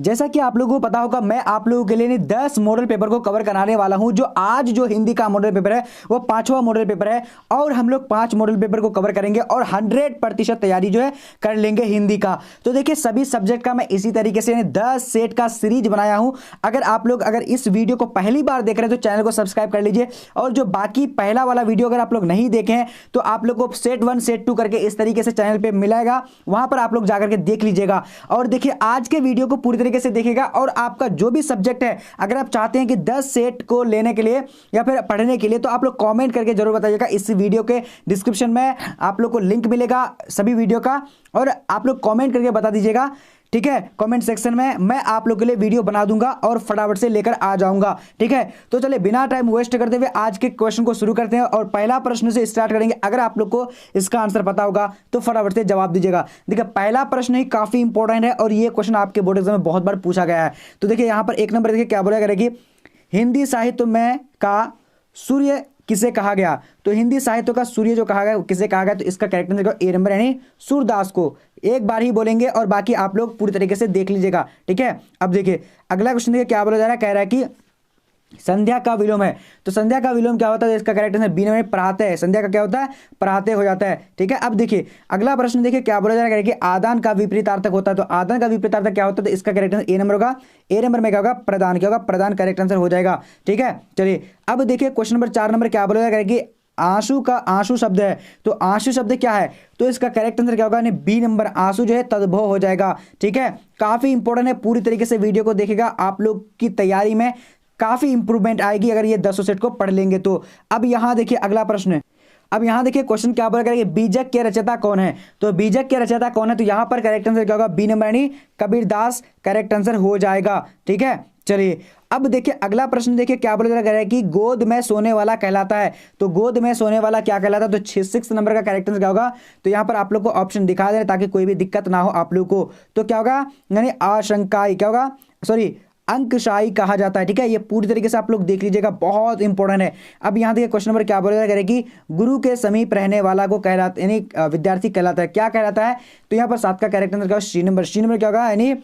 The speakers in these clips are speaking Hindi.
जैसा कि आप लोगों को पता होगा, मैं आप लोगों के लिए 10 मॉडल पेपर को कवर कराने वाला हूं। जो आज जो हिंदी का मॉडल पेपर है वो 5वां मॉडल पेपर है और हम लोग 5 मॉडल पेपर को कवर करेंगे और 100% तैयारी जो है कर लेंगे हिंदी का। तो देखिए सभी सब्जेक्ट का मैं इसी तरीके से 10 सेट का सीरीज बनाया हूं। अगर इस वीडियो को पहली बार देख रहे हैं तो चैनल को सब्सक्राइब कर लीजिए, और जो बाकी पहला वाला वीडियो अगर आप लोग नहीं देखे हैं तो आप लोग को सेट 1 सेट 2 करके इस तरीके से चैनल पे मिलेगा, वहां पर आप लोग जाकर के देख लीजिएगा। और देखिए आज के वीडियो को पूरी तरीके से देखिएगा, और आपका जो भी सब्जेक्ट है अगर आप चाहते हैं कि 10 सेट को लेने के लिए या फिर पढ़ने के लिए, तो आप लोग कमेंट करके जरूर बताइएगा। इस वीडियो के डिस्क्रिप्शन में आप लोग को लिंक मिलेगा सभी वीडियो का, और आप लोग कमेंट करके बता दीजिएगा, ठीक है। कमेंट सेक्शन में मैं आप लोग के लिए वीडियो बना दूंगा और फटाफट से लेकर आ जाऊंगा, ठीक है। तो चलिए बिना टाइम वेस्ट करते हुए आज के क्वेश्चन को शुरू करते हैं और पहला प्रश्न से स्टार्ट करेंगे। अगर आप लोग को इसका आंसर पता होगा तो फटाफट से जवाब दीजिएगा। देखिए पहला प्रश्न ही काफी इंपॉर्टेंट है और ये क्वेश्चन आपके बोर्ड एग्जाम में बहुत बार पूछा गया है। तो देखिए यहां पर 1 नंबर देखिए क्या बोला करेगी, हिंदी साहित्य में का सूर्य किसे कहा गया। तो हिंदी साहित्य का सूर्य जो कहा गया किसे कहा गया, तो इसका करेक्ट आंसर ए नंबर यानी सूरदास को। एक बार ही बोलेंगे और बाकी आप लोग पूरी तरीके से देख लीजिएगा, ठीक है। अब देखिए अगला क्वेश्चन देखिए क्या बोला जा रहा है, कह रहा है कि संध्या का विलोम है। तो संध्या का विलोम क्या होता है, इसका करेक्ट आंसर बी नंबर पराते है। संध्या का क्या होता है, पराते हो जाता है, ठीक है। अब देखिए अगला प्रश्न देखिए क्या बोला जा रहा है कि आदान का विपरीतार्थक होता है। तो आदान का विपरीतार्थक क्या होता है, तो इसका करेक्ट आंसर ए नंबर होगा। ए नंबर में क्या होगा, प्रदान। क्या होगा, प्रदान करेक्ट आंसर हो जाएगा, ठीक है। चलिए अब देखिए क्वेश्चन नंबर 4 नंबर क्या बोला जा रहा है कि आंसू का आंसू शब्द है। तो आंसू शब्द क्या है, तो इसका करेक्ट आंसर क्या होगा, बी नंबर। आंसू जो है तद्भव हो जाएगा, ठीक है। काफी इंपॉर्टेंट है, पूरी तरीके से वीडियो को देखेगा, आप लोग की तैयारी में काफी इंप्रूवमेंट आएगी अगर ये 10 सेट को पढ़ लेंगे तो। अब यहां देखिए अगला प्रश्न है। अब यहां देखिए क्वेश्चन क्या बोला करेंगे, बीजक के रचयिता कौन है। तो बीजक के रचयिता कौन है, तो यहां पर करेक्ट आंसर क्या होगा, बी नंबर यानी कबीरदास करेक्ट आंसर हो जाएगा, ठीक है। चलिए अब देखिए अगला प्रश्न देखिए क्या बोला जा रहा है कि गोद में सोने वाला कहलाता है। तो गोद में सोने वाला क्या कहलाता है, तो 6 नंबर का करेक्ट आंसर क्या होगा, तो यहां पर आप लोग को ऑप्शन दिखा दे ताकि कोई भी दिक्कत ना हो आप लोग को। तो क्या होगा, यानी आशंकाई, क्या होगा, सॉरी अंकशाही कहा जाता है, ठीक है। ये पूरी तरीके से आप लोग देख लीजिएगा, बहुत इंपॉर्टेंट है। अब यहां देखिए क्वेश्चन नंबर क्या बोला जा रहा है कि गुरु के समीप रहने वाला को कहलाता यानी विद्यार्थी कहलाता है। क्या कहलाता है, तो यहां पर 7 का करेक्ट आंसर क्या होगा, सी नंबर। सी नंबर क्या होगा, यानी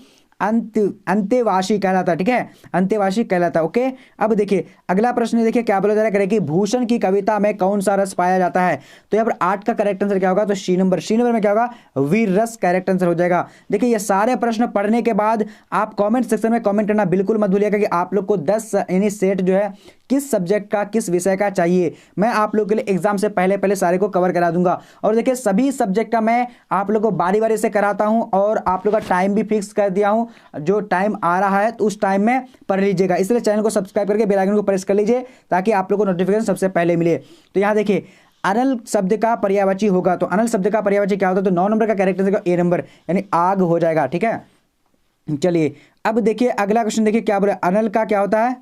अंत्यवासी कहलाता है, ठीक है, अंत्यवासी कहलाता है, ओके। अब देखिए अगला प्रश्न देखिए क्या बोला जा रहा है कि भूषण की कविता में कौन सा रस पाया जाता है। तो यहाँ पर 8 का करेक्ट आंसर क्या होगा, तो सी नंबर। सी नंबर में क्या होगा, वीर रस करेक्ट आंसर हो जाएगा। देखिए ये सारे प्रश्न पढ़ने के बाद आप कमेंट सेक्शन में कमेंट करना बिल्कुल मत भूलिएगा कि आप लोग को 10 यानी सेट जो है किस सब्जेक्ट का किस विषय का चाहिए। मैं आप लोग के लिए एग्जाम से पहले सारे को कवर करा दूंगा। और देखिए सभी सब्जेक्ट का मैं आप लोग को बारी बारी से कराता हूं और आप लोग का टाइम भी फिक्स कर दिया हूं। जो टाइम आ रहा है तो उस टाइम में पढ़ लीजिएगा, इसलिए चैनल को सब्सक्राइब करके बेल आइकन को प्रेस कर लीजिए ताकि आप लोग को नोटिफिकेशन सबसे पहले मिले। तो यहाँ देखिए अनल शब्द का पर्यायवाची होगा। तो अनल शब्द का पर्यायवाची क्या होता है, तो 9 नंबर का करेक्ट आंसर ए नंबर यानी आग हो जाएगा, ठीक है। चलिए अब देखिए अगला क्वेश्चन देखिए क्या बोले, अनल का क्या होता है।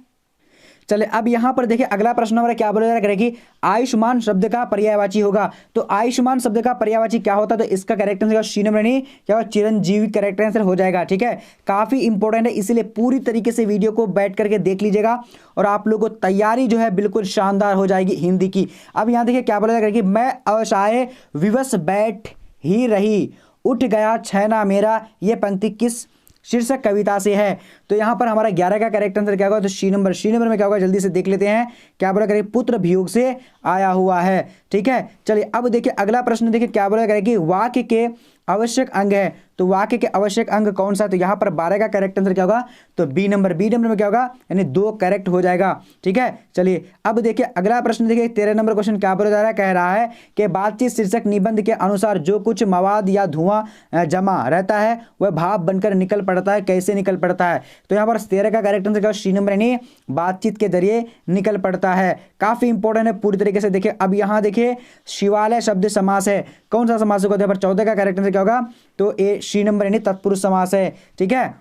चलिए अब यहां पर देखिए अगला प्रश्न हमारा क्या बोला जा रहा है कि आयुष्मान शब्द का पर्यायवाची होगा। तो आयुष्मान शब्द का पर्यायवाची क्या होता है, तो इसका करेक्ट आंसर सी नंबर नहीं क्या होगा, चिरंजीवी करेक्ट आंसर हो जाएगा, ठीक है। काफी इंपॉर्टेंट है, इसीलिए पूरी तरीके से वीडियो को बैठ करके देख लीजिएगा और आप लोगों को तैयारी जो है बिल्कुल शानदार हो जाएगी हिंदी की। अब यहां देखिए क्या बोला जा रहा है कि मैं अवसाय विवश बैठ ही रही, उठ गया छैना मेरा, ये पंक्ति किस शीर्षक कविता से है। तो यहां पर हमारा 11 का करेक्ट आंसर क्या होगा, तो सी नंबर। सी नंबर में क्या होगा, जल्दी से देख लेते हैं क्या बोला करें, पुत्र वियोग से आया हुआ है, ठीक है। चलिए अब देखिए अगला प्रश्न देखिए क्या बोला करें कि वाक्य के आवश्यक अंग है। तो वाक्य के आवश्यक अंग कौन सा, तो यहां पर 12 का करेक्ट आंसर क्या होगा, तो बी नंबर। बी नंबर में क्या होगा, यानी 2 करेक्ट हो जाएगा, ठीक है। चलिए अब देखिए अगला प्रश्न देखिए 13 नंबर क्वेश्चन क्या बोला जा रहा है, कह रहा है कि बातचीत शीर्षक निबंध के अनुसार जो कुछ मवाद या धुआं जमा रहता है वह भाप बनकर निकल पड़ता है, कैसे निकल पड़ता है। तो यहाँ पर 13 का करेक्ट आंसर क्या होगा, सी नंबर यानी बातचीत के जरिए निकल पड़ता है। काफी इंपॉर्टेंट है, पूरी तरीके से देखिए। अब यहाँ देखिए शिवालय शब्द समास है, कौन सा समास होगा, 14 का करेक्ट आंसर क्या होगा, तो ए सी नंबर यानी तत्पुरुष समास है, ठीक है।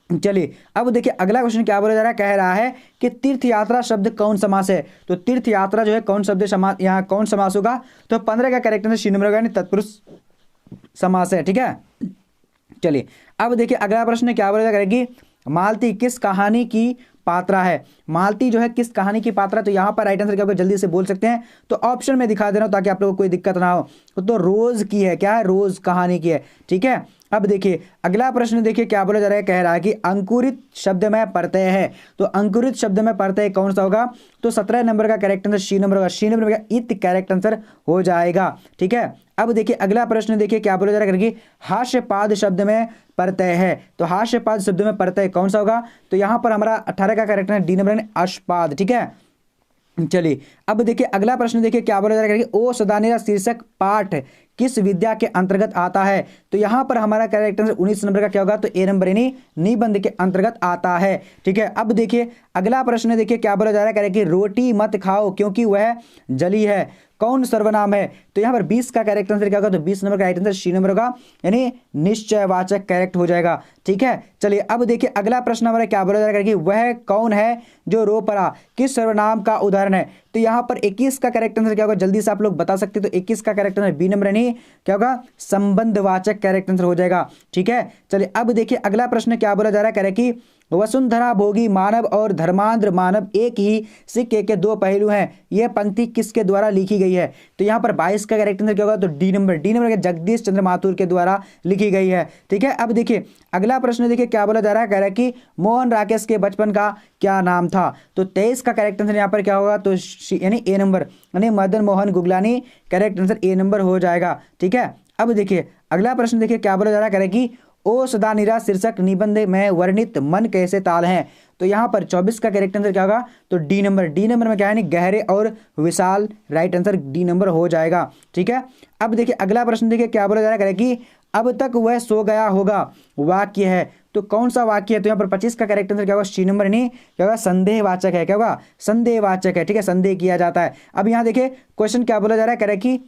चलिए अब देखिए अगला क्वेश्चन क्या बोला जा रहा है, कह रहा है कि तीर्थ यात्रा शब्द कौन समास है। तो तीर्थ यात्रा जो है कौन शब्द समास, यहाँ कौन समास होगा, तो 15 का करेक्ट आंसर सी नंबर होगा यानी तत्पुरुष समास है, ठीक है। चलिए अब देखिए अगला प्रश्न क्या बोला जा रहा है कि मालती किस कहानी की पात्रा है। मालती जो है किस कहानी की पात्रा, तो यहां पर राइट आंसर क्या होगा, जल्दी से बोल सकते हैं, तो ऑप्शन में दिखा दे रहा हूं ताकि आप लोगों को कोई दिक्कत ना हो। तो रोज की है, क्या है, रोज कहानी की है, ठीक है। अब देखिए अगला प्रश्न देखिए क्या बोला जा रहा है, कह रहा है कि अंकुरित शब्द में प्रत्यय है, तो अंकुरित शब्द में प्रत्यय कौन सा होगा, तो 17 नंबर का करेक्ट आंसर सी नंबर होगा, सी नंबर का इत करेक्ट आंसर हो जाएगा। ठीक है, अब देखिए अगला प्रश्न देखिए क्या बोला जा रहा है कि हास्यपाद शब्द में प्रत्यय है, तो हास्यपाद शब्द में प्रत्यय कौन सा होगा, तो यहां पर हमारा 18 का करेक्ट है डी नंबर अश्पाद। ठीक है, चलिए अब देखिए अगला प्रश्न देखिए क्या बोला जा रहा है कि ओ सदानेरा शीर्षक पाठ किस विद्या के अंतर्गत आता है, तो यहां पर हमारा करेक्ट आंसर 19 नंबर का क्या होगा, तो ए नंबर यानी निबंध के अंतर्गत आता है। ठीक है, अब देखिए अगला प्रश्न देखिए क्या बोला जा रहा है कि रोटी मत खाओ क्योंकि वह जली है, कौन सर्वनाम है, तो यहां पर 20 का करेक्ट आंसर क्या होगा, तो 20 नंबर का राइट आंसर सी नंबर होगा यानी निश्चयवाचक करेक्ट हो जाएगा। ठीक है, चलिए अब देखिए अगला प्रश्न हमारा क्या बोला जा रहा है कि वह कौन है जो रो पड़ा, किस सर्वनाम का उदाहरण है, तो यहां पर 21 का करेक्ट आंसर क्या होगा, जल्दी से आप लोग बता सकते हैं, तो 21 का करेक्ट आंसर बी नंबर यानी क्या होगा, संबंधवाचक करेक्ट आंसर हो जाएगा। ठीक है, चलिए अब देखिए अगला प्रश्न क्या बोला जा रहा है, कह रहे कि वसुंधरा भोगी मानव और धर्मांध मानव एक ही सिक्के के दो पहलू हैं, यह पंक्ति किसके द्वारा लिखी गई है, तो यहाँ पर 22 का करेक्ट आंसर क्या होगा, तो डी नंबर जगदीश चंद्र माथुर के द्वारा लिखी गई है। ठीक है, अब देखिए अगला प्रश्न देखिए क्या बोला जा रहा है, कह रहा है कि मोहन राकेश के बचपन का क्या नाम था, तो 23 का करेक्ट आंसर यहाँ पर क्या होगा, तो यानी ए नंबर यानी Madan Mohan Guglani correct answer A number हो जाएगा। ठीक है, अब देखिए अगला प्रश्न देखिए क्या बोला जा रहा है, कह रहा है कि ओ सदानीरा शीर्षक निबंध में वर्णित मन कैसे ताल हैं, तो यहाँ पर 24 का करेक्ट आंसर क्या होगा, तो डी नंबर में क्या है, गहरे और विशाल, राइट आंसर डी नंबर हो जाएगा। ठीक है, अब देखिए अगला प्रश्न देखिए क्या बोला जा रहा है कि अब तक वह सो गया होगा वाक्य है, तो कौन सा वाक्य है, तो यहाँ पर 25 का करेक्ट आंसर क्या होगा, सी नंबर नहीं क्या होगा, संदेहवाचक है, क्या होगा, संदेहवाचक है। ठीक है, संदेह किया जाता है। अब यहाँ देखिए क्वेश्चन क्या बोला जा रहा है, कह रहा है कि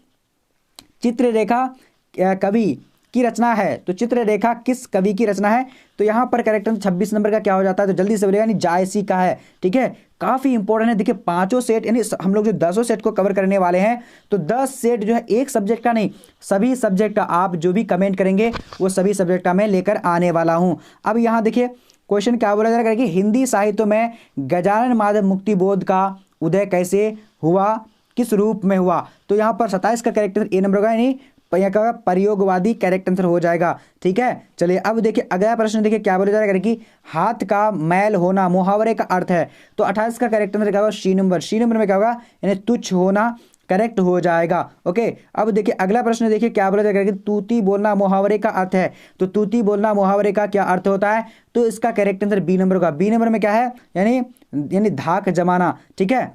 चित्ररेखा कवि की रचना है, तो चित्ररेखा किस कवि की रचना है, तो यहाँ पर करेक्ट आंसर 26 नंबर का क्या हो जाता है, तो जल्दी से बोलेगा, यानी जायसी का है। ठीक है, काफी इंपॉर्टेंट है। देखिए पांचों सेट यानी हम लोग जो 10 सेट को कवर करने वाले हैं, तो 10 सेट जो है एक सब्जेक्ट का नहीं, सभी सब्जेक्ट का, आप जो भी कमेंट करेंगे वो सभी सब्जेक्ट का मैं लेकर आने वाला हूं। अब यहाँ देखिए क्वेश्चन क्या बोला जा रहा है कि हिंदी साहित्य में गजानन माधव मुक्तिबोध का उदय कैसे हुआ, किस रूप में हुआ, तो यहाँ पर 27 का करेक्ट आंसर ए नंबर होगा यानी यहाँ का प्रयोगवादी करेक्ट आंसर हो जाएगा। ठीक है, चलिए अब देखिए अगला प्रश्न देखिए क्या बोला जा रहा है कि हाथ का मैल होना मुहावरे का अर्थ है, तो 28 का करेक्ट आंसर क्या होगा, सी नंबर में क्या होगा, यानी तुच्छ होना करेक्ट हो जाएगा। ओके, अब देखिए अगला प्रश्न देखिए क्या बोला जाएगा कि तूती बोलना मुहावरे का अर्थ है, तो तूती बोलना मुहावरे का क्या अर्थ होता है, तो इसका करेक्ट आंसर बी नंबर होगा। बी नंबर में क्या है, यानी धाक जमाना। ठीक है,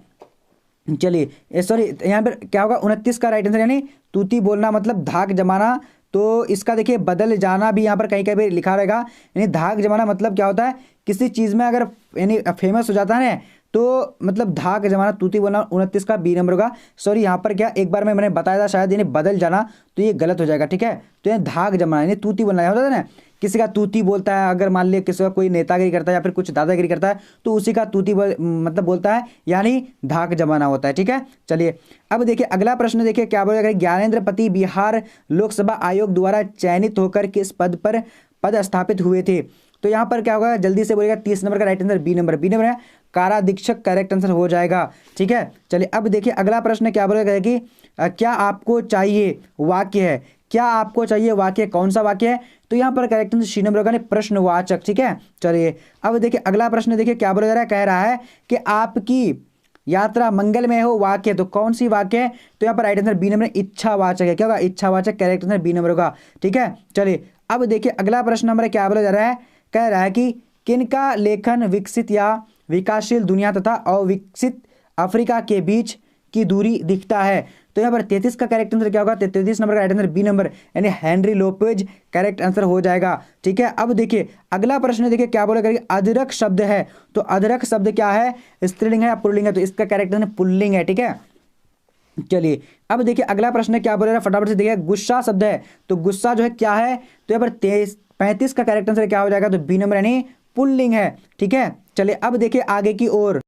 चलिए सॉरी यहाँ पर क्या होगा, 29 का राइट आंसर यानी तूती बोलना मतलब धाक जमाना, तो इसका देखिए बदल जाना भी यहाँ पर कहीं कहीं लिखा रहेगा, यानी धाक जमाना मतलब क्या होता है, किसी चीज़ में अगर यानी फेमस हो जाता है ना, तो मतलब धाक जमाना, तूती बोलना, 29 का बी नंबर होगा। सॉरी यहाँ पर क्या एक बार में मैंने बताया था शायद, यानी बदल जाना, तो ये गलत हो जाएगा। ठीक है, तो ये धाक जमाना यानी तूती बोलना होता है ना, किसी का तूती बोलता है, अगर मान लिया किसी का कोई नेतागिरी करता है या फिर कुछ दादागिरी करता है, तो उसी का तूती मतलब बोलता है, यानी धाक जमाना होता है। ठीक है, चलिए अब देखिए अगला प्रश्न देखिए क्या बोला, ज्ञानेंद्र पति बिहार लोकसभा आयोग द्वारा चयनित होकर किस पद पर पदस्थापित हुए थे, तो यहाँ पर क्या होगा, जल्दी से बोलेगा, 30 नंबर का राइट आंसर बी नंबर है काराधीक्षक करेक्ट आंसर हो जाएगा। ठीक है, चलिए अब देखिए अगला प्रश्न क्या बोलेगा कि क्या आपको चाहिए वाक्य है, क्या आपको चाहिए वाक्य कौन सा वाक्य है, तो यहाँ पर करेक्ट आंसर सी नंबर होगा प्रश्नवाचक। ठीक है, चलिए अब देखिए अगला प्रश्न देखिए क्या बोला जा रहा है, कह रहा है कि आपकी यात्रा मंगलमय हो वाक्य, तो कौन सी वाक्य है, तो यहाँ पर राइट आंसर बी नंबर इच्छावाचक है, क्या होगा, इच्छावाचक करेक्ट आंसर बी नंबर होगा। ठीक है, चलिए अब देखिए अगला प्रश्न हमारा क्या बोला जा रहा है, कह रहा है कि किनका लेखन विकसित या विकासशील दुनिया तथा अविकसित अफ्रीका के बीच की दूरी दिखता है, तो यहाँ पर 33 का करेक्ट आंसर क्या होगा, 33 नंबर का राइट आंसर बी नंबर यानी हेनरी लोपेज करेक्ट आंसर हो जाएगा। ठीक है, अब देखिए अगला प्रश्न देखिए क्या बोला करेंगे, अदरक शब्द है, तो अदरक शब्द क्या है, स्त्रीलिंग है या पुल्लिंग है, तो इसका करेक्ट आंसर पुल्लिंग है। ठीक है, चलिए अब देखिए अगला प्रश्न क्या बोल रहा है, फटाफट से देखिए, गुस्सा शब्द है, तो गुस्सा जो है क्या है, तो यहाँ पर 35 का करेक्ट आंसर क्या हो जाएगा, तो बी नंबर यानी पुल्लिंग है। ठीक है, चलिए अब देखिए आगे की ओर,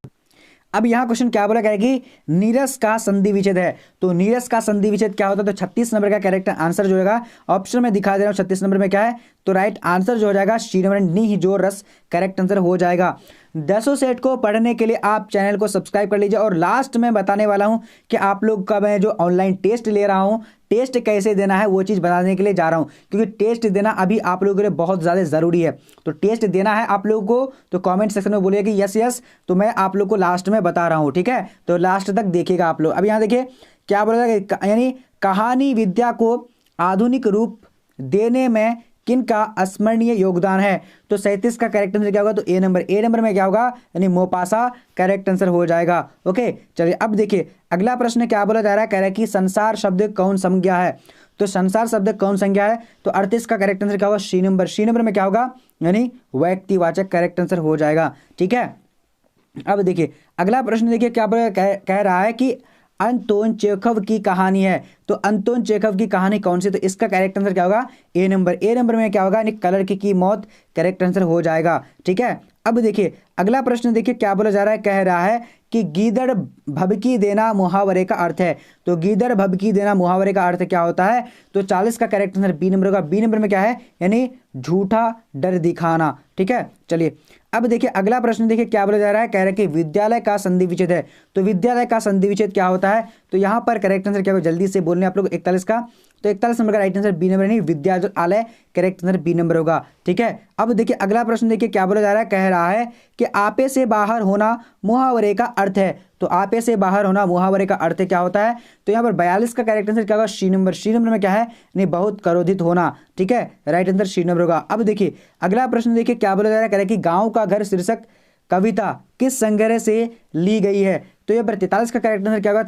अब यहाँ क्वेश्चन क्या बोला कि नीरस का संधि विच्छेद है, तो नीरस का संधि विच्छेद क्या होता है, तो 36 नंबर का करेक्ट आंसर जो होगा, ऑप्शन में दिखा दे रहा हूँ 36 नंबर में क्या है, तो राइट आंसर जो हो जाएगा सी नंबर नी जो रस करेक्ट आंसर हो जाएगा। 10 सेट को पढ़ने के लिए आप चैनल को सब्सक्राइब कर लीजिए। और लास्ट में बताने वाला हूं कि आप लोग का मैं जो ऑनलाइन टेस्ट ले रहा हूं, टेस्ट कैसे देना है वो चीज़ बताने के लिए जा रहा हूं, क्योंकि टेस्ट देना अभी आप लोगों के लिए बहुत ज़्यादा ज़रूरी है। तो टेस्ट देना है आप लोगों को तो कमेंट सेक्शन में बोलिए कि यस यस, तो मैं आप लोग को लास्ट में बता रहा हूं, ठीक है। तो लास्ट तक देखिएगा आप लोग। अब यहाँ देखिए क्या बोला जाएगा, यानी कहानी विद्या को आधुनिक रूप देने में किनका अस्मरणीय योगदान है। तो 37 का करेक्ट आंसर क्या होगा, तो ए नंबर में क्या होगा, यानी मोपासा करेक्ट आंसर हो जाएगा। ओके चलिए अब देखिए अगला प्रश्न क्या बोला जा रहा है, कह रहा है कि संसार शब्द कौन संज्ञा है। तो संसार शब्द कौन संज्ञा है, तो 38 का करेक्ट आंसर क्या होगा, सी नंबर। सी नंबर में क्या होगा, यानी व्यक्तिवाचक करेक्ट आंसर हो जाएगा, ठीक है। अब देखिए अगला प्रश्न देखिए क्या कह रहा है कि अंतोन चेखव की कहानी है। तो अंतोन चेखव की कहानी कौन सी, तो इसका करेक्ट आंसर क्या होगा, ए नंबर। ए नंबर में क्या होगा, यानी क्लर्क की मौत करेक्ट आंसर हो जाएगा, ठीक है। अब देखिए अगला प्रश्न देखिए क्या बोला जा रहा है, कह रहा है कि गीदड़ भभकी देना मुहावरे का अर्थ है। तो गीदड़ भभकी देना मुहावरे का अर्थ क्या होता है, तो 40 का करेक्ट आंसर बी नंबर होगा। बी नंबर में क्या है, यानी झूठा डर दिखाना, ठीक है। चलिए अब देखिए अगला प्रश्न देखिए क्या बोला जा रहा है, कह रहा है कि विद्यालय का संधि विच्छेद है। तो विद्यालय का संधि विच्छेद क्या होता है, तो यहाँ पर करेक्ट आंसर क्या होगा, जल्दी से बोलने आप लोग 41 का। तो 41 नंबर का राइट आंसर बी नंबर, नहीं विद्यालय करेक्ट आंसर बी नंबर होगा, ठीक है। अब देखिए अगला प्रश्न देखिए क्या बोला जा रहा है, कह रहा है कि आपे से बाहर होना मुहावरे का अर्थ है। तो आपे से बाहर होना मुहावरे का अर्थ क्या होता है, तो यहाँ पर 42 का करेक्ट आंसर क्या होगा, सी नंबर। सी नंबर में क्या है, नहीं बहुत क्रोधित होना, ठीक है। राइट आंसर सी नंबर होगा। अब देखिए अगला प्रश्न देखिए क्या बोला जा रहा है, कह रहा है कि गाँव का घर शीर्षक कविता किस संग्रह से ली गई है। तो यहाँ पर 43 का करेक्ट आंसर क्या होगा,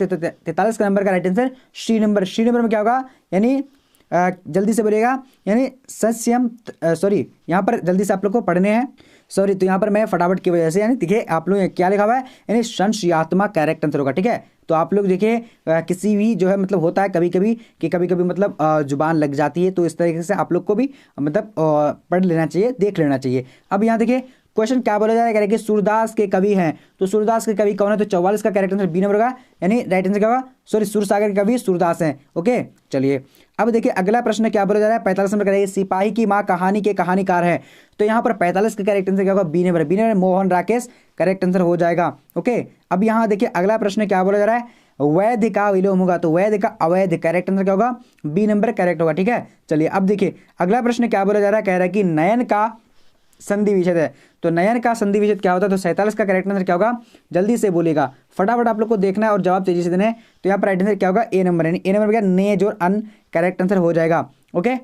43 का नंबर का right answer C number. C number में क्या होगा, यानी जल्दी से बोलिएगा, यानी सस्यम सॉरी यहाँ पर जल्दी से आप लोग को पढ़ने हैं, सॉरी। तो यहाँ पर मैं फटाफट की वजह से, यानी देखिए आप लोग क्या लिखा हुआ है, यानी संशयात्मक करेक्ट आंसर होगा, ठीक है। तो आप लोग देखिए किसी भी जो है मतलब होता है कभी कभी मतलब जुबान लग जाती है, तो इस तरीके से आप लोग को भी मतलब पढ़ लेना चाहिए, देख लेना चाहिए। अब यहाँ देखिए क्वेश्चन क्या बोला जा रहा है, कि सूरदास के कवि हैं। तो सूरदास के कवि कौन है, तो 44 का करेक्ट आंसर बी नंबर होगा, यानी राइट आंसर क्या होगा, सॉरी सूरसागर के कवि सूरदास हैं। ओके चलिए अब देखिए अगला प्रश्न क्या बोला जा रहा है, 45 नंबर का, सिपाही की माँ कहानी के कहानीकार है। तो यहाँ पर 45 का करेक्ट आंसर क्या होगा, B number. B number Mohan Rakesh correct answer हो जाएगा। ओके अब यहाँ देखिए अगला प्रश्न क्या बोला जा रहा है, वैध का विलोम होगा। तो वैध का अवैध करेक्ट आंसर क्या होगा, बी नंबर करेक्ट होगा, ठीक है। चलिए अब देखिए अगला प्रश्न क्या बोला जा रहा है, कह रहा है कि नयन का संधि विच्छेद है। तो नयन का संधि विच्छेद क्या होता है, तो 47 का करेक्ट आंसर क्या होगा, जल्दी से बोलिएगा, फटाफट आप लोग को देखना है और जवाब तेजी से देना है। तो यहाँ पर राइट आंसर क्या होगा, ए नंबर, यानी ए नंबर क्या, नेज और अन करेक्ट आंसर हो जाएगा। ओके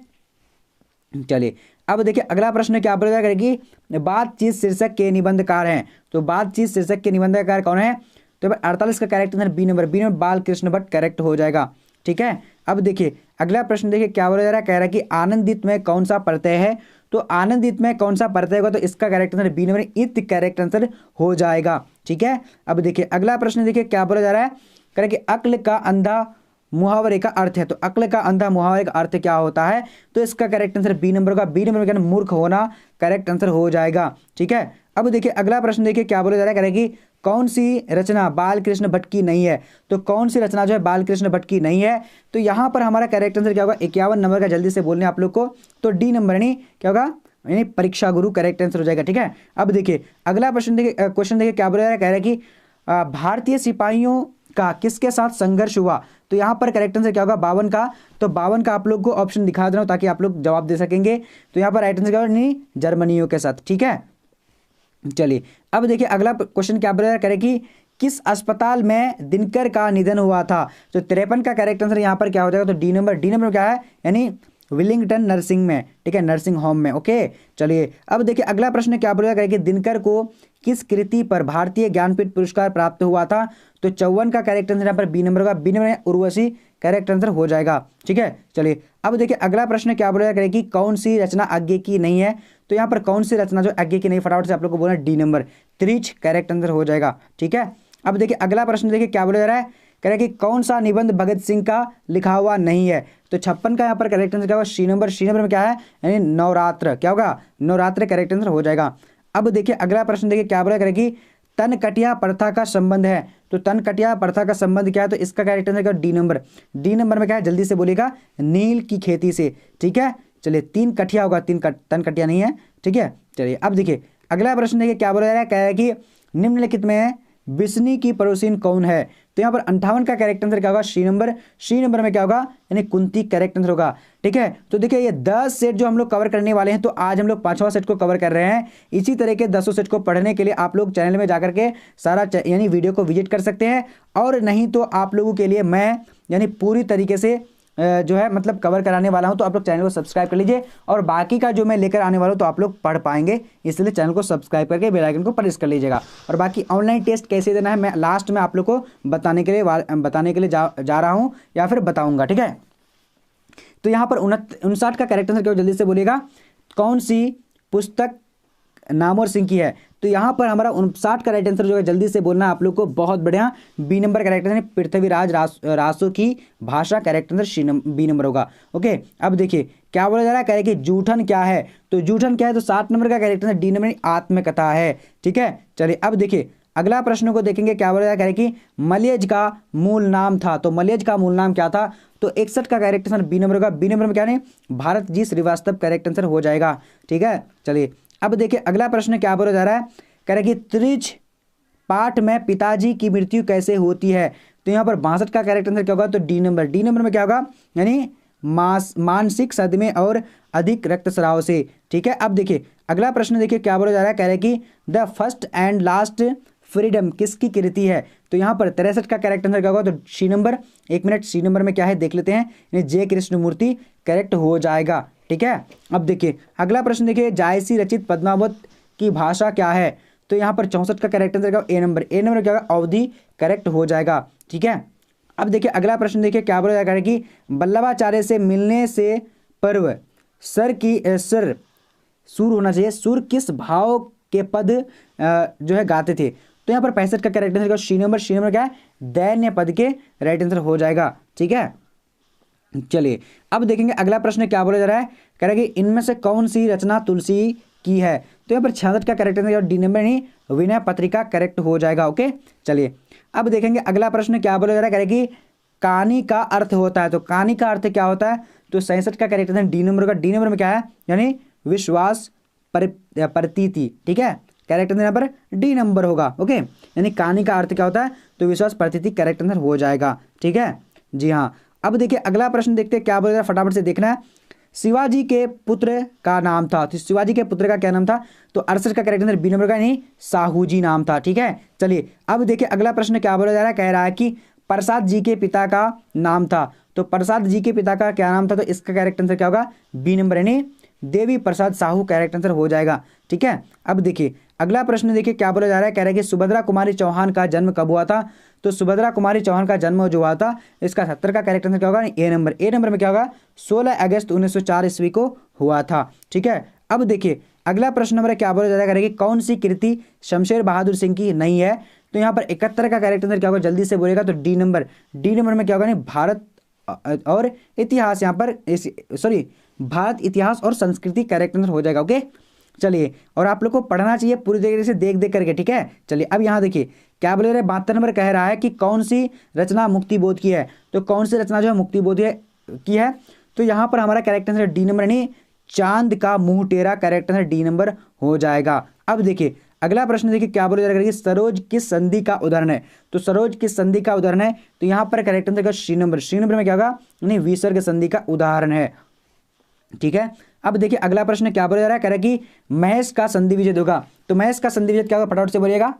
चलिए अब देखिए अगला प्रश्न क्या बोला जाएगा कि बातचीत शीर्षक के निबंधकार हैं। तो बातचीत शीर्षक के निबंधकार कौन है, तो 48 का correct answer B number. B number Bal Krishna Bhatt correct हो जाएगा, ठीक है। अब देखिए अगला प्रश्न देखिए क्या बोला जा रहा है, कह रहा है कि आनंदित में कौन सा प्रत्यय है। तो आनंदित में कौन सा प्रत्यय होगा, तो इसका करेक्ट आंसर बी नंबर इत करेक्ट आंसर हो जाएगा, ठीक है। अब देखिए अगला प्रश्न देखिए क्या बोला जा रहा है, कह रहा है कि अक्ल का अंधा मुहावरे का अर्थ है। तो अक्ल का अंधा मुहावरे का अर्थ क्या होता है, तो इसका करेक्ट आंसर बी नंबर का। बी नंबर में क्या, मूर्ख होना करेक्ट आंसर हो जाएगा, ठीक है। अब देखिए अगला प्रश्न देखिए क्या बोला जा रहा है, कह रहा है कि कौन सी रचना बालकृष्ण भट्ट की नहीं है। तो कौन सी रचना जो है बालकृष्ण भट्ट की नहीं है, तो यहाँ पर हमारा करेक्ट आंसर क्या होगा, 51 नंबर का, जल्दी से बोलने आप लोग को। तो डी नंबर यानी क्या होगा, यानी परीक्षा गुरु करेक्ट आंसर हो जाएगा, ठीक है। अब देखिए अगला प्रश्न देखिए, क्वेश्चन देखिए क्या बोल रहा है, कह रहा है कि भारतीय सिपाहियों का किसके साथ संघर्ष हुआ। तो यहाँ पर करेक्ट आंसर क्या होगा, 52 का। तो 52 का आप लोग को ऑप्शन दिखा दे रहा हूँ ताकि आप लोग जवाब दे सकेंगे। तो यहाँ पर राइट आंसर क्या होगा, नहीं जर्मनियों के साथ, ठीक है। चलिए अब देखिए अगला क्वेश्चन क्या बोल रहा है, कह रहे कि किस अस्पताल में दिनकर का निधन हुआ था। तो 53 का करेक्ट आंसर यहाँ पर क्या हो जाएगा, तो डी नंबर। डी नंबर क्या है, यानी विलिंगटन नर्सिंग में, ठीक है, नर्सिंग होम में। ओके चलिए अब देखिए अगला प्रश्न क्या बोला कि दिनकर को किस कृति पर भारतीय ज्ञानपीठ पुरस्कार प्राप्त हुआ था। तो 54 का करेक्ट आंसर यहाँ पर बी नंबर का। B number Urvashi correct answer हो जाएगा, ठीक है। चलिए अब देखिए अगला प्रश्न क्या बोला कि कौन सी रचना आज्ञे की नहीं है। तो यहाँ पर कौन सी रचना जो आज्ञे की नहीं, फटाफट से आप लोग को बोलना डी नंबर, त्रिच करेक्ट आंसर हो जाएगा, ठीक है। अब देखिए अगला प्रश्न देखिए क्या बोला जा रहा है, कह रहा है कि कौन सा निबंध भगत सिंह का लिखा हुआ नहीं है। तो 56 का यहाँ पर करेक्ट आंसर क्या होगा, सी नंबर। सी नंबर में क्या है, यानी नवरात्र, क्या होगा, नवरात्र करेक्ट आंसर हो जाएगा। अब देखिए अगला प्रश्न देखिए क्या बोला कि तनकटिया प्रथा का संबंध है। तो तनकटिया प्रथा का संबंध क्या है, तो इसका करेक्ट आंसर क्या, डी नंबर। डी नंबर में क्या है, जल्दी से बोलिएगा, नील की खेती से, ठीक है। चलिए 3 कठिया होगा, 3 तनकटिया नहीं है, ठीक है। चलिए अब देखिए अगला प्रश्न देखिए क्या बोला जा रहा है, कह रहा है कि निम्नलिखित में बिस्नी की पड़ोसिन कौन है। तो यहाँ पर 58 का करेक्ट आंसर क्या होगा, सी नंबर। सी नंबर में क्या होगा, यानी कुंती करेक्ट आंसर होगा। ठीक है, तो देखिए ये 10 सेट जो हम लोग कवर करने वाले हैं, तो आज हम लोग 5वां सेट को कवर कर रहे हैं। इसी तरह के 10 सेट को पढ़ने के लिए आप लोग चैनल में जाकर के सारा यानी वीडियो को विजिट कर सकते हैं, और नहीं तो आप लोगों के लिए मैं यानी पूरी तरीके से जो है मतलब कवर कराने वाला हूं। तो आप लोग चैनल को सब्सक्राइब कर लीजिए, और बाकी का जो मैं लेकर आने वाला हूं तो आप लोग पढ़ पाएंगे, इसलिए चैनल को सब्सक्राइब करके बेल आइकन को प्रेस कर लीजिएगा। और बाकी ऑनलाइन टेस्ट कैसे देना है मैं लास्ट में आप लोग को बताने के लिए जा रहा हूं, या फिर बताऊंगा। ठीक है, तो यहाँ पर 59 का करेक्ट आंसर क्या जल्दी से बोलिएगा, कौन सी पुस्तक नामवर सिंह की है। तो यहाँ पर हमारा 59 का राइट आंसर जो है जल्दी से बोलना आप लोग को, बहुत बढ़िया। B number correct answer Prithviraj Raso की भाषा, करेक्ट आंसर बी नंबर होगा। ओके, अब देखिए क्या बोला जा रहा है, कह रहे कि जूठन क्या है। तो जूठन क्या है, तो 7 नंबर का करेक्ट आंसर डी नंबर आत्मकथा है। ठीक है, चलिए अब देखिए अगला प्रश्न को देखेंगे, क्या बोला जा रहा है, कह रहे कि मलयज का मूल नाम था। तो मलयज का मूल नाम क्या था, तो 61 का करेक्ट आंसर बी नंबर होगा। बी नंबर में क्या नहीं, भारत जी श्रीवास्तव करेक्ट आंसर हो जाएगा। ठीक है, चलिए अब देखिए अगला प्रश्न क्या बोला जा रहा है, कह रहे कि त्रिज पाठ में पिताजी की मृत्यु कैसे होती है। तो यहाँ पर 62 का करेक्ट आंसर क्या होगा, तो डी नंबर। डी नंबर में क्या होगा, यानी मानसिक सदमे और अधिक रक्तस्राव से। ठीक है, अब देखिए अगला प्रश्न देखिए क्या बोला जा रहा है, कह रहे कि the first and last freedom किसकी कृति है। तो यहाँ पर 63 का करेक्ट आंसर क्या होगा, तो सी नंबर। एक मिनट, सी नंबर में क्या है देख लेते हैं, जे कृष्णमूर्ति करेक्ट हो जाएगा। ठीक है, अब देखिए अगला प्रश्न देखिए, जायसी रचित पद्मावत की भाषा क्या है। तो यहाँ पर 64 का करेक्ट आंसर क्या, ए नंबर। ए नंबर क्या होगा, अवधि करेक्ट हो जाएगा। ठीक है, अब देखिए अगला प्रश्न देखिए क्या बोला जाएगा कि वल्लभाचार्य से मिलने से पर्व सर सुर होना चाहिए, सुर किस भाव के पद जो है गाते थे। तो यहाँ पर 65 का correct answer C number. C number क्या है, दैन्य पद के राइट आंसर हो जाएगा। ठीक है, चलिए अब देखेंगे अगला प्रश्न क्या बोला जा रहा है, कह रहा है कि इनमें से कौन सी रचना तुलसी की है। तो यहाँ पर 66 का करेक्ट आंसर डी नंबर नहीं, विनय पत्रिका करेक्ट हो जाएगा। ओके, चलिए अब देखेंगे अगला प्रश्न क्या बोला जा रहा है, कह रहा है कि कहानी का अर्थ होता है। तो कहानी का अर्थ क्या होता है, तो 67 का करेक्ट आंसर डी नंबर का। डी नंबर में क्या है, यानी विश्वास प्रतीति। ठीक है, करेक्ट आंसर यहाँ पर डी नंबर होगा। ओके, यानी कहानी का अर्थ क्या होता है, तो विश्वास प्रतीति करेक्ट आंसर हो जाएगा। ठीक है, जी हाँ। अब देखिए अगला प्रश्न देखते हैं क्या बोल रहा है, फटाफट से देखना है। शिवाजी के पुत्र का नाम था। तो शिवाजी के पुत्र का क्या नाम था, तो 68 का करेक्ट आंसर बी नंबर का, नहीं साहू जी नाम था। ठीक है, चलिए अब देखिए अगला प्रश्न क्या बोला जा रहा है, कह रहा है कि प्रसाद जी के पिता का नाम था। तो प्रसाद जी के पिता का क्या नाम था, तो इसका करेक्ट आंसर क्या होगा, बी नंबर यानी देवी प्रसाद साहू करेक्ट आंसर हो जाएगा। ठीक है, अब देखिए अगला प्रश्न देखिए क्या बोला जा रहा है, कह रहा है कि सुभद्रा कुमारी चौहान का जन्म कब हुआ था। तो सुभद्रा कुमारी चौहान का जन्म जो हुआ था, इसका 70 का करेक्ट आंसर क्या होगा, ए नंबर। ए नंबर में क्या होगा, 16 अगस्त 1904 ईस्वी को हुआ था। ठीक है, अब देखिए अगला प्रश्न नंबर क्या बोला जा रहा है, कि कौन सी कृति शमशेर बहादुर सिंह की नहीं है। तो यहाँ पर 71 का करेक्ट आंसर क्या होगा, जल्दी से बोलेगा, तो डी नंबर। डी नंबर में क्या होगा, नहीं भारत और इतिहास, यहाँ पर सॉरी भारत इतिहास और संस्कृति करेक्ट आंसर हो जाएगा। ओके, चलिए और आप लोग को पढ़ना चाहिए पूरी तरीके से देख देख करके। ठीक है, चलिए अब यहाँ देखिए क्या बोल रहे हैं, 72 नंबर कह रहा है कि कौन सी रचना मुक्तिबोध की है। तो कौन सी रचना जो है मुक्तिबोध की है, तो यहाँ पर हमारा करेक्ट आंसर डी नंबर, नहीं चांद का मुंह टेरा करेक्ट आंसर डी नंबर हो जाएगा। अब देखिए अगला प्रश्न देखिए क्या बोला जा रहा है, सरोज किस संधि का उदाहरण है। तो सरोज किस संधि का उदाहरण है, तो यहाँ पर correct answer C number. C number में क्या होगा, नहीं विसर्ग संधि का उदाहरण है। ठीक है, अब देखिए अगला प्रश्न क्या बोला जा रहा है, कह रहा है कि महेश का संधि विच्छेद होगा। तो महेश का संधि विच्छेद क्या होगा, फटाफट से बोलिएगा।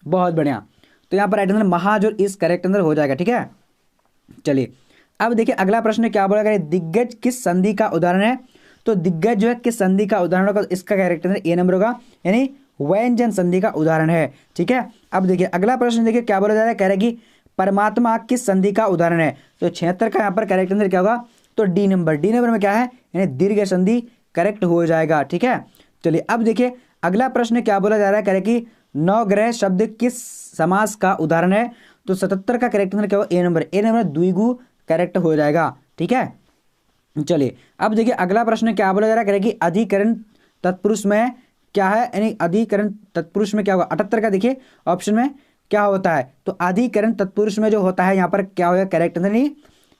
बहुत बढ़िया, तो यहाँ पर राइट आंसर महाज और इस करेक्ट आंसर हो जाएगा। ठीक है, चलिए अब देखिए अगला प्रश्न क्या बोला गया, दिग्गज किस संधि का उदाहरण है। तो दिग्गज जो है किस संधि का उदाहरण होगा, तो इसका करेक्ट आंसर ए नंबर होगा, यानी व्यंजन संधि का उदाहरण है। ठीक है, अब देखिए अगला प्रश्न देखिए क्या बोला जा रहा है, कह रहा है कि परमात्मा किस संधि का उदाहरण है। तो 76 का यहाँ पर करेक्ट आंसर क्या होगा, तो डी नंबर। डी नंबर में क्या है, यानी दीर्घ संधि करेक्ट हो जाएगा। ठीक है, चलिए अब देखिए अगला प्रश्न क्या बोला जा रहा है, कह रहा है कि नवग्रह शब्द किस समास का उदाहरण है। तो 77 का करेक्ट आंसर क्या होगा, ए नंबर। ए नंबर द्विगु करेक्ट हो जाएगा। ठीक है, चलिए अब देखिए अगला प्रश्न क्या बोला जा रहा है, कह रहा है कि अधिकरण तत्पुरुष में क्या है, यानी अधिकरण तत्पुरुष में क्या होगा। 78 का देखिए ऑप्शन में क्या होता है, तो अधिकरण तत्पुरुष में जो होता है यहाँ पर क्या होगा, करेक्ट आंसर नहीं,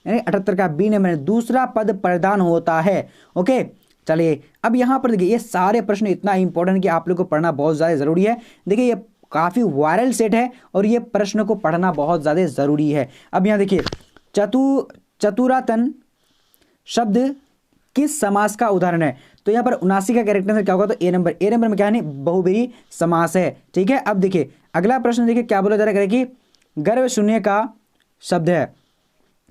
यानी 78 का बी नंबर, दूसरा पद प्रधान होता है। ओके, चलिए अब यहाँ पर देखिए, ये सारे प्रश्न इतना इंपॉर्टेंट कि आप लोग को पढ़ना बहुत ज़्यादा ज़रूरी है। देखिए ये काफ़ी वायरल सेट है और ये प्रश्न को पढ़ना बहुत ज़्यादा ज़रूरी है। अब यहाँ देखिए, चतुरातन शब्द किस समास का उदाहरण है? तो यहाँ पर 79 का कैरेक्टर आंसर क्या होगा? तो ए नंबर में क्या है, बहुब्रीहि समास है। ठीक है, अब देखिए अगला प्रश्न देखिए क्या बोला जा रहा है कि गर्भ शून्य का शब्द है।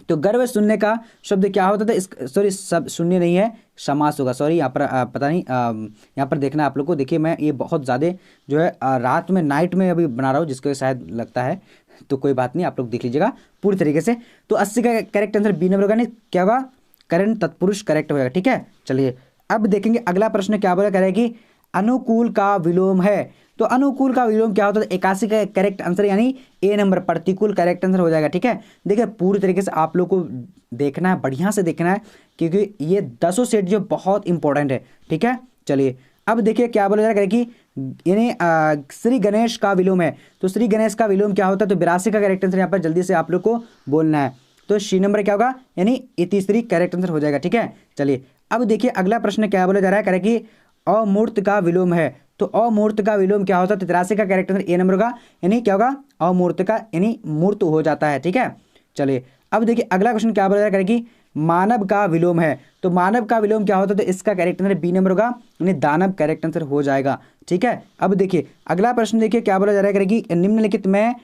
तो गर्भ शून्य का शब्द क्या होता था? इस सॉरी, सब शून्य नहीं है, समास होगा। सॉरी यहाँ पर पता नहीं, यहाँ पर देखना आप लोग को। देखिए मैं ये बहुत ज़्यादा जो है रात में नाइट में अभी बना रहा हूँ, जिसको शायद लगता है, तो कोई बात नहीं, आप लोग देख लीजिएगा पूरी तरीके से। तो 80 का करेक्ट आंसर बी नंबर होगा। नहीं क्या होगा? करण तत्पुरुष करेक्ट होगा। ठीक है, चलिए अब देखेंगे अगला प्रश्न क्या बोला करेगा कि अनुकूल का विलोम है। तो अनुकूल का विलोम क्या होता है? 81 का करेक्ट आंसर यानी ए नंबर, प्रतिकूल करेक्ट आंसर हो जाएगा। ठीक है, देखिए पूरी तरीके से आप लोग को देखना है, बढ़िया से देखना है, क्योंकि ये 10 सेट जो बहुत इंपॉर्टेंट है। ठीक है, चलिए अब देखिए क्या बोला जा रहा है कि यानी श्री गणेश का विलोम है। तो श्री गणेश का विलोम क्या होता है? तो 82 का करेक्ट आंसर यहाँ पर जल्दी से आप लोग को बोलना है। तो सी नंबर क्या होगा? यानी ये तीसरी करेक्ट आंसर हो जाएगा। ठीक है, चलिए अब देखिए अगला प्रश्न क्या बोला जा रहा है करे कि अमूर्त का विलोम है। तो अमूर्त का विलोम क्या होता है? 83 का करेक्ट आंसर ए नंबर होगा, यानी क्या होगा? अमूर्त का यानी मूर्त हो जाता है। ठीक है, चलिए अब देखिए अगला क्वेश्चन क्या बोला जा रहा है कि मानव का विलोम है। तो मानव का विलोम क्या होता है? तो इसका करेक्ट आंसर बी नंबर होगा, यानी दानव करेक्ट आंसर हो जाएगा। ठीक है, अब देखिए अगला प्रश्न देखिए क्या बोला जा रहा है कि निम्नलिखित में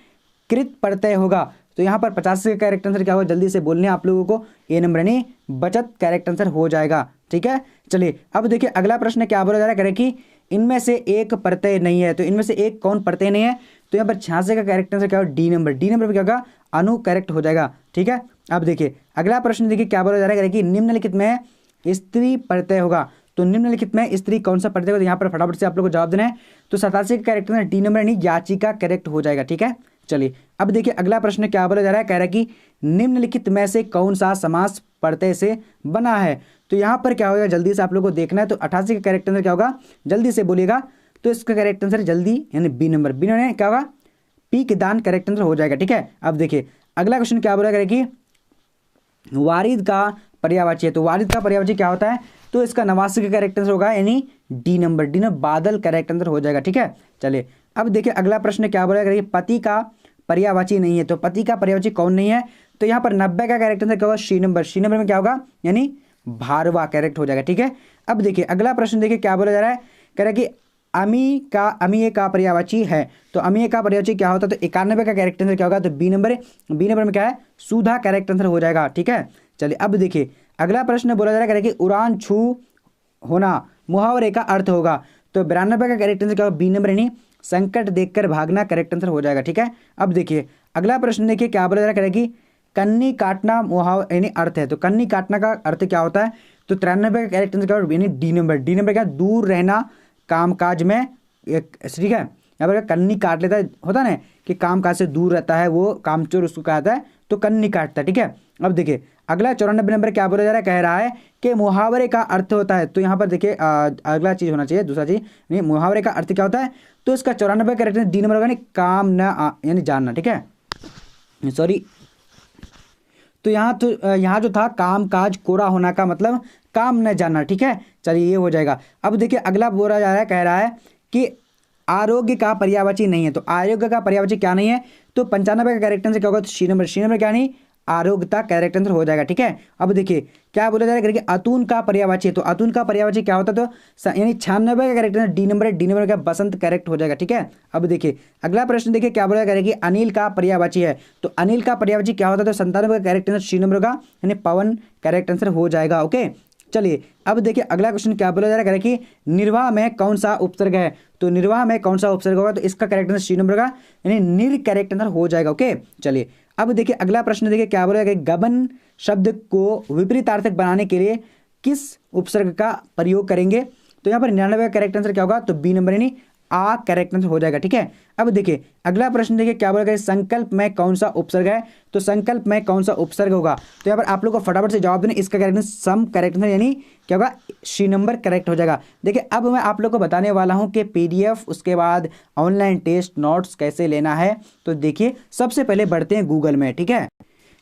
कृत प्रत्यय होगा। तो यहाँ पर 50 का करेक्ट आंसर क्या होगा? जल्दी से बोलने आप लोगों को, ए नंबर यानी बचत करेक्ट आंसर हो जाएगा। ठीक है, चलिए अब देखिए अगला प्रश्न क्या बोला जा रहा है कि इनमें से एक प्रत्यय नहीं है। तो इनमें से एक कौन प्रत्यय नहीं है? तो यहाँ पर 86 का करेक्ट आंसर क्या होगा? D number. डी नंबर पर क्या होगा? अनु करेक्ट हो जाएगा। ठीक है, अब देखिए अगला प्रश्न देखिए क्या बोला जा रहा है कि निम्नलिखित में स्त्री प्रत्यय होगा। तो निम्नलिखित में स्त्री कौन सा प्रत्यय होगा? यहाँ पर फटाफट से आप लोग को जवाब देना है। तो 87 का करेक्ट आंसर डी नंबर यानी याचिका करेक्ट हो जाएगा। ठीक है, चलिए अब देखिए अगला प्रश्न क्या बोला जा रहा है, कह रहा है कि निम्नलिखित में से कौन सा समास प्रत्यय से बना है। तो यहाँ पर क्या होगा? जल्दी से आप लोगों को देखना है। तो 88 का करेक्ट आंसर क्या होगा? जल्दी से बोलिएगा। तो इसका करेक्ट आंसर जल्दी यानी बी नंबर। बी नंबर क्या होगा? पी के दान करेक्ट आंसर हो जाएगा। ठीक है, अब देखिए अगला क्वेश्चन क्या बोला करें कि वारिद का पर्यायवाची है। तो वारिद का पर्यायवाची क्या होता है? तो इसका 89 का करेक्ट आंसर होगा, यानी डी नंबर। डी नंबर बादल करेक्ट आंसर हो जाएगा। ठीक है, चलिए अब देखिए अगला प्रश्न क्या बोला करें कि पति का पर्यायवाची नहीं है। तो पति का पर्यायवाची कौन नहीं है? तो यहाँ पर 90 का करेक्ट आंसर क्या होगा? सी नंबर। सी नंबर में क्या होगा? यानी भारवा करेक्ट हो जाएगा। ठीक है, अब देखिए अगला प्रश्न देखिए क्या बोला जा रहा है, कह रहा है कि अमीय का पर्यायवाची है। तो अमीय का पर्यायवाची क्या होता है? तो 91 का करेक्ट आंसर क्या होगा? तो बी नंबर। बी नंबर में क्या है? सुधा करेक्ट आंसर हो जाएगा। ठीक है, चलिए अब देखिए अगला प्रश्न बोला जा रहा है कि उड़ान छू होना मुहावरे का अर्थ होगा। तो 92 का करेक्ट आंसर क्या होगा? बी नंबर यानी संकट देखकर भागना करेक्ट आंसर हो जाएगा। ठीक है, अब देखिए अगला प्रश्न देखिए क्या बोला जा रहा है कि कन्नी काटना मुहावरा यानी अर्थ है। तो कन्नी काटना का अर्थ क्या होता है? तो 93 का करेक्ट आंसर क्या होगा? यानी डी नंबर। डी नंबर क्या? दूर रहना कामकाज में। ठीक है, यहाँ पर कन्नी काट लेता है, होता है ना कि कामकाज से दूर रहता है वो, कामचोर उसको कहता है, तो कन्नी काटता है। ठीक है, अब देखिए अगला 94 नंबर क्या बोला जा रहा है, कह रहा है कि मुहावरे का अर्थ होता है। तो यहाँ पर देखिए अगला चीज़ होना चाहिए, दूसरा चीज़ नहीं, मुहावरे का अर्थ क्या होता है? तो इसका 94 का करेक्ट डी नंबर होगा, नहीं काम न यानी जानना। ठीक है, सॉरी, तो यहाँ जो था काम काज कोरा होना का मतलब काम न जानना। ठीक है, चलिए ये हो जाएगा। अब देखिए अगला बोला जा रहा है, कह रहा है कि आरोग्य का पर्यायवाची नहीं है। तो आरोग्य का पर्यायवाची क्या नहीं है? तो 95 का करेक्ट आंसर क्या होगा? तो सी नंबर। सी नंबर क्या नहीं? आरोग्यता करेक्ट आंसर हो जाएगा। ठीक है, अब देखिए क्या बोला जा रहा है कि अतुन का पर्यायवाची है। तो अतुन का पर्यायवाची क्या होता है? तो यानी 96 का करेक्ट आंसर डी नंबर है। डी नंबर का बसंत करेक्ट हो जाएगा। ठीक है, अब देखिए अगला प्रश्न देखिए क्या बोला जा रहा है कि अनिल का पर्यायवाची है। तो अनिल का पर्यायवाची क्या होता है? तो 97 का करेक्ट आंसर सी नंबर होगा, यानी पवन करेक्ट आंसर हो जाएगा। ओके, चलिए अब देखिए अगला क्वेश्चन क्या बोला जा रहा है कि निर्वाह में कौन सा उपसर्ग है। तो निर्वाह में कौन सा उपसर्ग होगा? तो इसका करेक्ट आंसर सी नंबर होगा, यानी निर करेक्ट आंसर हो जाएगा। ओके, चलिए अब देखिए अगला प्रश्न देखिए क्या बोला कि गबन शब्द को विपरीतार्थक बनाने के लिए किस उपसर्ग का प्रयोग करेंगे। तो यहाँ पर 99 का करेक्ट आंसर क्या होगा? तो बी नंबर यानी आ करेक्ट आंसर हो जाएगा। ठीक है, अब देखिए अगला प्रश्न देखिए क्या बोला गया, संकल्प में कौन सा उपसर्ग है। तो संकल्प में कौन सा उपसर्ग होगा? तो यहाँ पर आप लोग को फटाफट से जवाब देना। इसका करेक्ट आंसर सम करेक्ट आंसर यानी क्या होगा? सी नंबर करेक्ट हो जाएगा। देखिए अब मैं आप लोग को बताने वाला हूँ कि PDF उसके बाद ऑनलाइन टेस्ट नोट्स कैसे लेना है। तो देखिए सबसे पहले बढ़ते हैं गूगल में। ठीक है,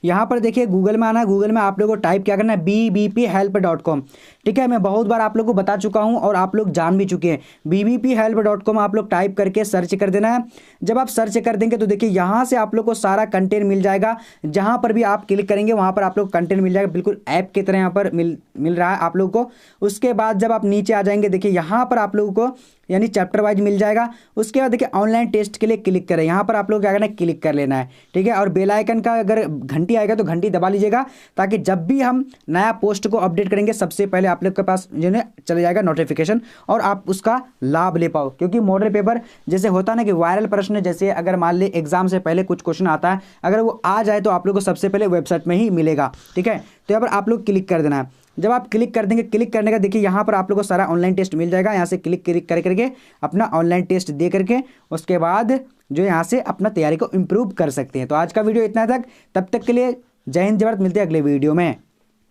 यहाँ पर देखिए गूगल में आना है, गूगल में आप लोगों को टाइप क्या करना है, bbphelp.com। ठीक है, मैं बहुत बार आप लोगों को बता चुका हूँ और आप लोग जान भी चुके हैं। bbphelp.com आप लोग टाइप करके सर्च कर देना है। जब आप सर्च कर देंगे तो देखिए यहाँ से आप लोग को सारा कंटेंट मिल जाएगा। जहाँ पर भी आप क्लिक करेंगे वहाँ पर आप लोग कंटेंट मिल जाएगा, बिल्कुल ऐप की तरह यहाँ पर मिल रहा है आप लोगों को। उसके बाद जब आप नीचे आ जाएंगे देखिए यहाँ पर आप लोगों को यानी चैप्टर वाइज मिल जाएगा। उसके बाद देखिए ऑनलाइन टेस्ट के लिए क्लिक करें, यहाँ पर आप लोग क्या करना है, क्लिक कर लेना है। ठीक है, और बेल आइकन का अगर घंटी आएगा तो घंटी दबा लीजिएगा, ताकि जब भी हम नया पोस्ट को अपडेट करेंगे सबसे पहले आप लोग के पास जो है चले जाएगा नोटिफिकेशन, और आप उसका लाभ ले पाओ। क्योंकि मॉडल पेपर जैसे होता है ना कि वायरल प्रश्न, जैसे अगर मान ले एग्जाम से पहले कुछ क्वेश्चन आता है, अगर वो आ जाए तो आप लोग को सबसे पहले वेबसाइट में ही मिलेगा। ठीक है, तो यहाँ पर आप लोग क्लिक कर देना है। जब आप क्लिक कर देंगे, क्लिक करने का देखिए यहाँ पर आप लोगों को सारा ऑनलाइन टेस्ट मिल जाएगा। यहाँ से क्लिक क्लिक कर करके अपना ऑनलाइन टेस्ट दे करके उसके बाद जो यहाँ से अपना तैयारी को इम्प्रूव कर सकते हैं। तो आज का वीडियो इतना तक, तब तक के लिए जय हिंद जय भारत, मिलते हैं अगले वीडियो में।